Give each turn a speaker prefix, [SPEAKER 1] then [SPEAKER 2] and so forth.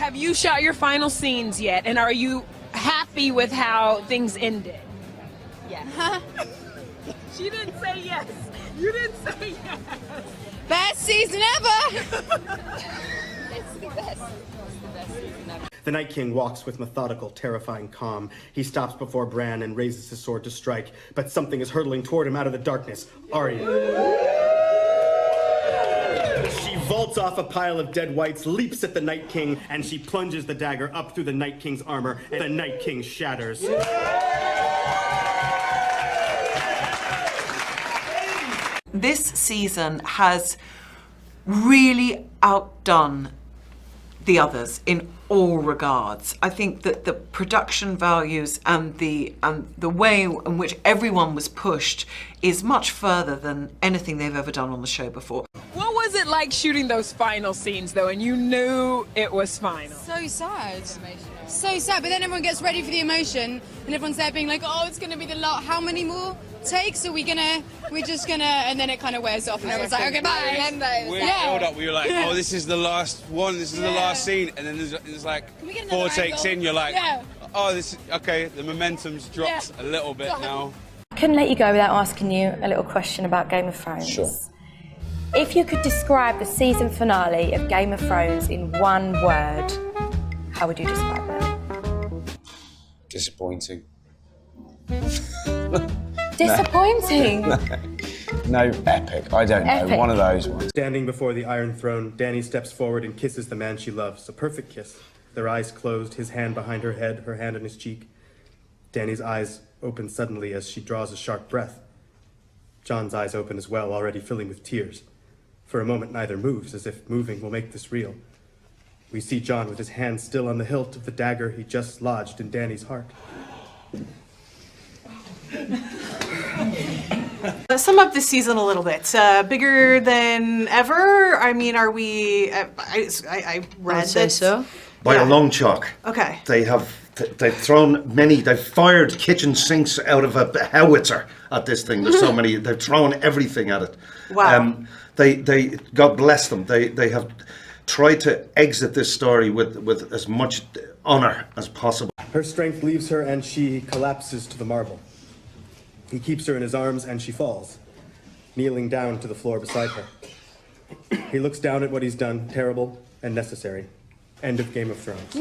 [SPEAKER 1] have you shot your final scenes yet? And are you happy with how things ended?
[SPEAKER 2] Yeah.
[SPEAKER 1] She didn't say yes. You didn't say yes.
[SPEAKER 2] Best season ever!
[SPEAKER 3] It's the best. It's the best season ever.
[SPEAKER 4] The Night King walks with methodical, terrifying calm. He stops before Bran and raises his sword to strike, but something is hurtling toward him out of the darkness. Arya. She vaults off a pile of dead whites, leaps at the Night King, and she plunges the dagger up through the Night King's armor, and the Night King shatters.
[SPEAKER 5] This season has really outdone the others in all regards. I think that the production values and the way in which everyone was pushed is much further than anything they've ever done on the show before.
[SPEAKER 1] What was it like shooting those final scenes, though, and you knew it was final?
[SPEAKER 2] So sad. So sad, but then everyone gets ready for the emotion, and everyone's there being like, oh, it's going to be the lot. How many more takes are we just gonna, and then it kind of wears off, and everyone's like, okay, bye.
[SPEAKER 6] Weird build up where you're like, oh, this is the last one, this is the last scene, and then there's like 4 takes in, you're like, oh, this is, okay, the momentum's dropped a little bit now.
[SPEAKER 7] I couldn't let you go without asking you a little question about Game of Thrones.
[SPEAKER 8] Sure.
[SPEAKER 7] If you could describe the season finale of Game of Thrones in one word, how would you describe it?
[SPEAKER 8] Disappointing.
[SPEAKER 7] Disappointing?
[SPEAKER 8] No, epic. I don't know.
[SPEAKER 7] Epic.
[SPEAKER 8] One of those ones.
[SPEAKER 4] Standing before the Iron Throne, Dany steps forward and kisses the man she loves. A perfect kiss. Their eyes closed, his hand behind her head, her hand on his cheek. Dany's eyes open suddenly as she draws a sharp breath. Jon's eyes open as well, already filling with tears. For a moment, neither moves, as if moving will make this real. We see Jon with his hand still on the hilt of the dagger he just lodged in Dany's heart.
[SPEAKER 5] Sum up this season a little bit. Bigger than ever? I mean, are we... I read that...
[SPEAKER 2] so.
[SPEAKER 9] By a long chalk.
[SPEAKER 5] Okay.
[SPEAKER 9] They've thrown they've fired kitchen sinks out of a howitzer at this thing. There's so many, they've thrown everything at it.
[SPEAKER 5] Wow.
[SPEAKER 9] They God bless them, they have tried to exit this story with as much honor as possible.
[SPEAKER 4] Her strength leaves her and she collapses to the marble. He keeps her in his arms and she falls, kneeling down to the floor beside her. He looks down at what he's done, terrible and necessary. End of Game of Thrones.